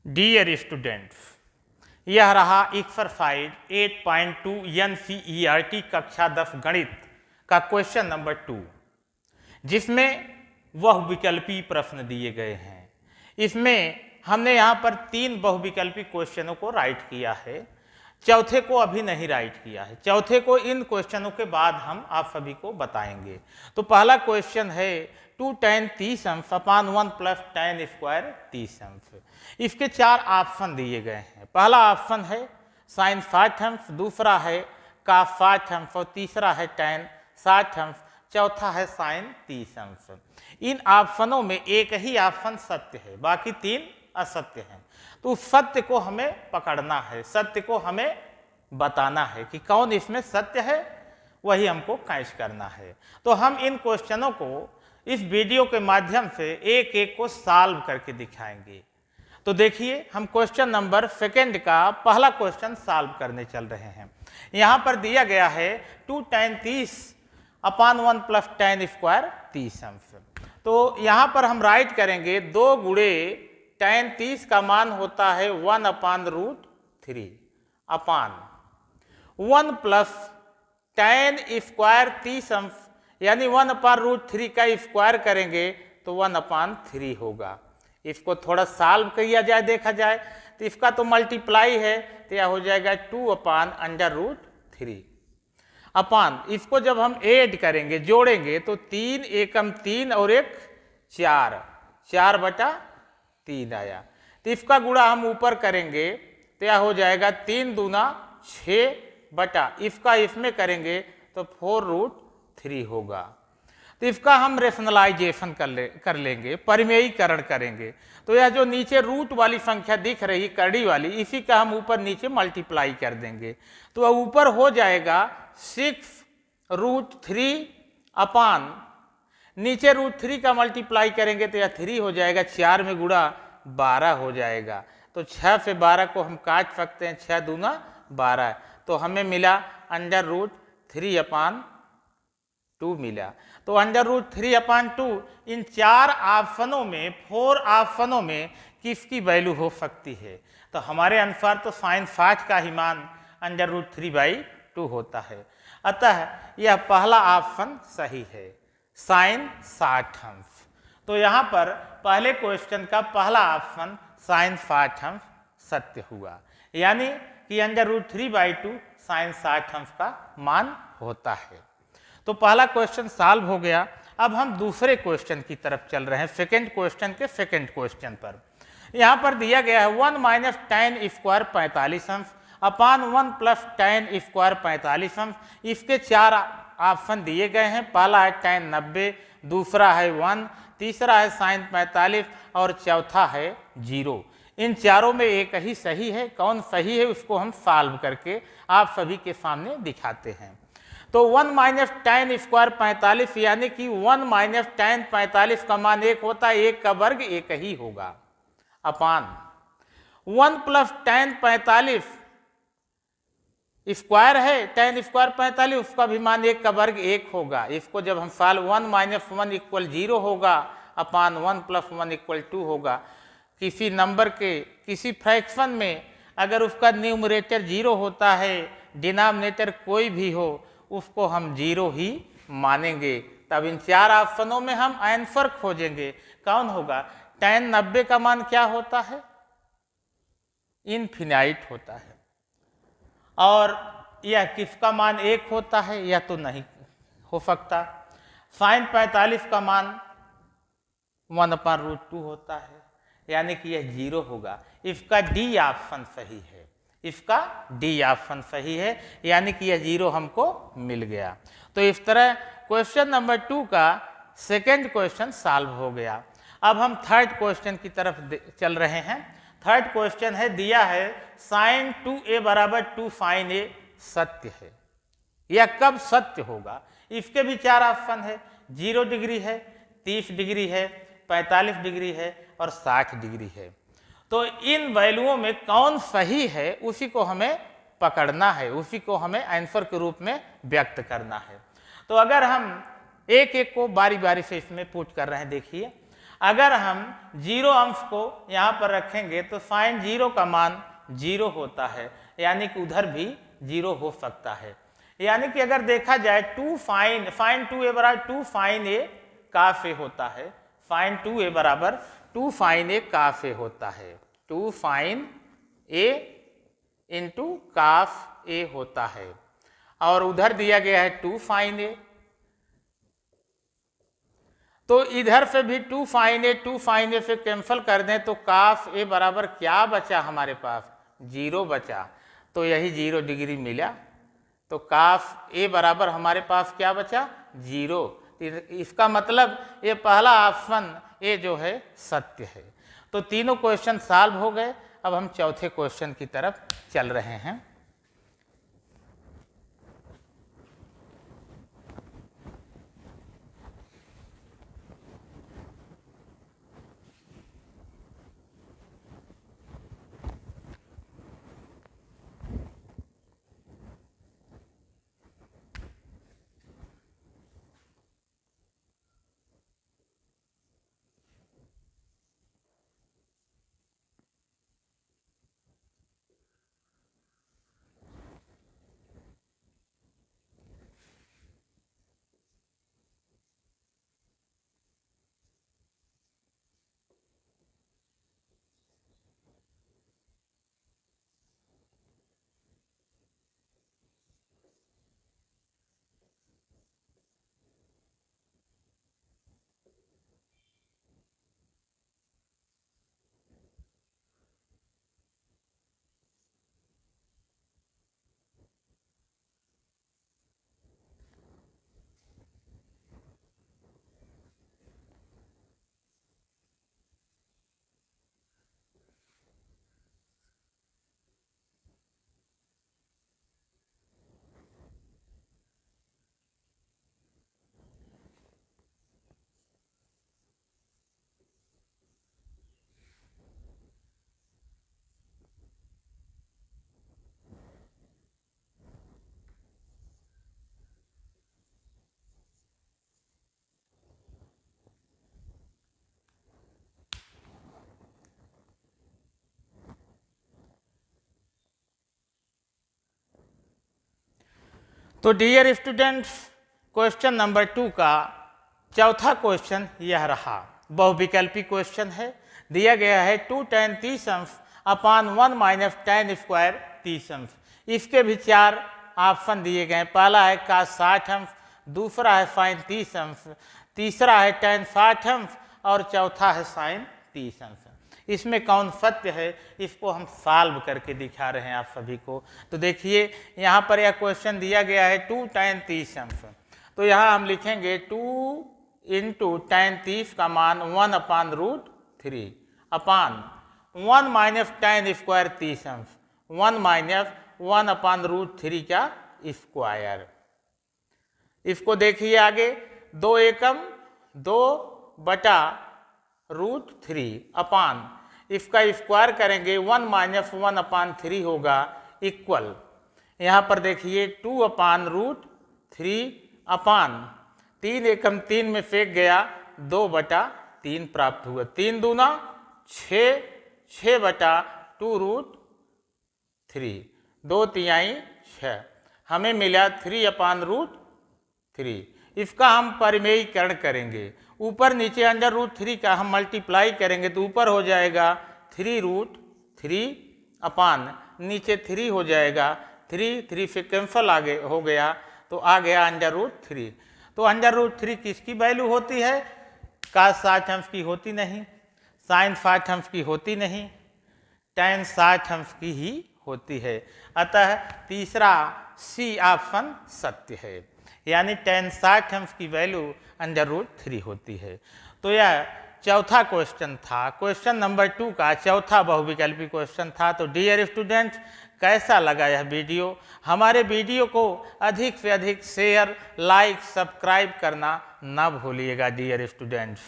Dear students, यह रहा exercise 8.2 NCERT कक्षा 10 गणित का क्वेश्चन नंबर 2, जिसमें बहुविकल्पी प्रश्न दिए गए हैं। इसमें हमने यहाँ पर 3 बहुविकल्पी क्वेश्चनों को राइट किया है, चौथे को अभी नहीं राइट किया है। चौथे को इन क्वेश्चनों के बाद हम आप सभी को बताएंगे। तो पहला क्वेश्चन है 2 tan 30 अंश अपान 1 प्लस tan स्क्वायर 30 अंश। इसके 4 ऑप्शन दिए गए हैं। पहला ऑप्शन है साइन 60 अंश, दूसरा है cos 60 अंश और तीसरा है tan 60 अंश, चौथा है साइन 30 अंश। इन ऑप्शनों में एक ही ऑप्शन सत्य है, बाकी 3 असत्य हैं। तो उस सत्य को हमें पकड़ना है, सत्य को हमें बताना है कि कौन इसमें सत्य है, वही हमको कैच करना है। तो हम इन क्वेश्चनों को इस वीडियो के माध्यम से एक एक को सॉल्व करके दिखाएंगे। तो देखिए, हम क्वेश्चन नंबर 2 का पहला क्वेश्चन सॉल्व करने चल रहे हैं। यहाँ पर दिया गया है 2 tan 30 अपान 1 प्लस tan स्क्वायर 30 अंश। तो यहाँ पर हम राइट करेंगे 2 गुणे tan 30 का मान होता है 1 अपान √3 अपान 1 प्लस tan स्क्वायर 30 अंश, यानी 1 अपान √3 का स्क्वायर करेंगे तो 1 अपान 3 होगा। इसको थोड़ा सॉल्व किया जाए, देखा जाए तो इसका तो मल्टीप्लाई है, तो यह हो जाएगा 2 अपान √3 अपान, इसको जब हम ऐड करेंगे, जोड़ेंगे तो 3 एकम 3 और 1 4, 4/3 आया। तो इसका गुणा हम ऊपर करेंगे तो यह हो जाएगा 3 दूना 6 बटा, इसका इसमें करेंगे तो 4√3 होगा। तो इसका हम रेशनलाइजेशन कर लेंगे, परिमेयीकरण करेंगे। तो यह जो नीचे रूट वाली संख्या दिख रही कड़ी वाली, इसी का हम ऊपर नीचे मल्टीप्लाई कर देंगे। तो वह ऊपर हो जाएगा 6√3 अपान, नीचे √3 का मल्टीप्लाई करेंगे तो यह 3 हो जाएगा, 4 में गुणा 12 हो जाएगा। तो 6 से 12 को हम काट सकते हैं, 6 दूना 12, तो हमें मिला √3 अपान 2 मिला। तो √3 अपान 2 इन 4 ऑप्शनों में, 4 ऑप्शनों में किसकी वैल्यू हो सकती है? तो हमारे अनुसार तो साइन 60 का ही मान √3/2 होता है। अतः यह पहला ऑप्शन सही है, साइन 60 अंश। तो यहाँ पर पहले क्वेश्चन का पहला ऑप्शन साइन 60 अंश सत्य हुआ, यानी कि √3/2 साइन 60 अंश का मान होता है। तो पहला क्वेश्चन सॉल्व हो गया। अब हम दूसरे क्वेश्चन की तरफ चल रहे हैं, सेकंड क्वेश्चन के सेकंड क्वेश्चन पर। यहाँ पर दिया गया है 1 माइनस tan स्क्वायर 45 अंश अपान 1 प्लस tan स्क्वायर 45 अंश। इसके 4 ऑप्शन दिए गए हैं। पहला है tan 90, दूसरा है 1, तीसरा है साइन 45 और चौथा है 0। इन चारों में एक ही सही है। कौन सही है उसको हम सॉल्व करके आप सभी के सामने दिखाते हैं। तो 1 माइनस tan स्क्वायर 45, यानी कि 1 माइनस tan 45 का मान 1 होता है, 1 का वर्ग 1 ही होगा, अपान 1 प्लस tan 45 स्क्वायर है, tan स्क्वायर 45, उसका भी मान 1 का वर्ग 1 होगा। इसको जब हम सॉल्व 1 माइनस 1 इक्वल 0 होगा, अपान 1 प्लस 1 इक्वल 2 होगा। किसी नंबर के किसी फ्रैक्शन में अगर उसका न्यूमरेटर 0 होता है, डिनोमिनेटर कोई भी हो, उसको हम 0 ही मानेंगे। तब इन 4 ऑप्शनों में हम आंसर खोजेंगे, कौन होगा? tan 90 का मान क्या होता है? इनफिनाइट होता है। और यह किसका मान 1 होता है? यह तो नहीं हो सकता। साइन 45 का मान 1/√2 होता है, यानी कि यह 0 होगा। इसका डी ऑप्शन सही है, इसका डी ऑप्शन सही है, यानी कि यह 0 हमको मिल गया। तो इस तरह क्वेश्चन नंबर 2 का सेकंड क्वेश्चन सॉल्व हो गया। अब हम थर्ड क्वेश्चन की तरफ चल रहे हैं। थर्ड क्वेश्चन है, दिया है साइन 2a बराबर 2 साइन a सत्य है। यह कब सत्य होगा? इसके भी 4 ऑप्शन है, 0 डिग्री है, 30 डिग्री है, 45 डिग्री है और 60 डिग्री है। तो इन वैल्यूओं में कौन सही है उसी को हमें पकड़ना है, उसी को हमें आंसर के रूप में व्यक्त करना है। तो अगर हम एक एक को बारी बारी से इसमें पुट कर रहे हैं, देखिए अगर हम 0 अंश को यहाँ पर रखेंगे तो साइन 0 का मान 0 होता है, यानी कि उधर भी 0 हो सकता है। यानी कि अगर देखा जाए साइन 2a बराबर 2 साइन a काफ ए होता है, साइन 2a बराबर 2 साइन a काफ ए होता है, 2 साइन a इंटू काफ ए होता है। और उधर दिया गया है 2 साइन a, तो इधर से भी 2 साइन ए से कैंसिल कर दें तो काफ ए बराबर क्या बचा हमारे पास, 0 बचा। तो यही 0 डिग्री मिला, तो काफ ए बराबर हमारे पास क्या बचा, 0। इसका मतलब ये पहला ऑप्शन ए जो है सत्य है। तो तीनों क्वेश्चन सॉल्व हो गए। अब हम चौथे क्वेश्चन की तरफ चल रहे हैं। तो डियर स्टूडेंट्स, क्वेश्चन नंबर 2 का चौथा क्वेश्चन यह रहा। बहुविकल्पी क्वेश्चन है। दिया गया है 2 tan 30 अंश अपान 1 माइनस tan स्क्वायर 30 अंश। इसके भी 4 ऑप्शन दिए गए हैं। पहला है cos 60 अंश, दूसरा है sin 30 अंश, तीसरा है tan 60 अंश और चौथा है sin 30 अंश। इसमें कौन सत्य है, इसको हम सॉल्व करके दिखा रहे हैं आप सभी को। तो देखिए यहाँ पर यह क्वेश्चन दिया गया है 2 tan 30 अंश, तो यहाँ हम लिखेंगे 2 इंटू tan 30 का मान 1 अपान √3 अपान 1 माइनस tan स्क्वायर 30 अंश, 1 माइनस 1 अपान √3 का स्क्वायर। इसको देखिए आगे, 2 एकम 2 बटा √3 अपान इसका स्क्वायर करेंगे 1 माइनस 1 अपान 3 होगा इक्वल। यहाँ पर देखिए 2 अपान √3 अपान 3 एकम 3 में फेंक गया 2 बटा 3 प्राप्त हुआ। 3 दूना 6, 6 बटा 2√3, 2 तिहाई 6, हमें मिला 3 अपान √3। इसका हम परिमेयीकरण करेंगे, ऊपर नीचे √3 का हम मल्टीप्लाई करेंगे तो ऊपर हो जाएगा 3√3 अपान नीचे 3 हो जाएगा, 3 से कैंसल आगे हो गया तो आ गया √3। तो √3 किसकी वैल्यू होती है, cos 60 अंश की होती नहीं, sin 60 अंश की होती नहीं, tan 60 अंश की ही होती है। अतः तीसरा सी ऑप्शन सत्य है, यानी tan 60 अंश की वैल्यू √3 होती है। तो यह चौथा क्वेश्चन था, क्वेश्चन नंबर 2 का चौथा बहुविकल्पी क्वेश्चन था। तो डियर स्टूडेंट्स, कैसा लगा यह वीडियो? हमारे वीडियो को अधिक से अधिक शेयर, लाइक, सब्सक्राइब करना ना भूलिएगा डियर स्टूडेंट्स।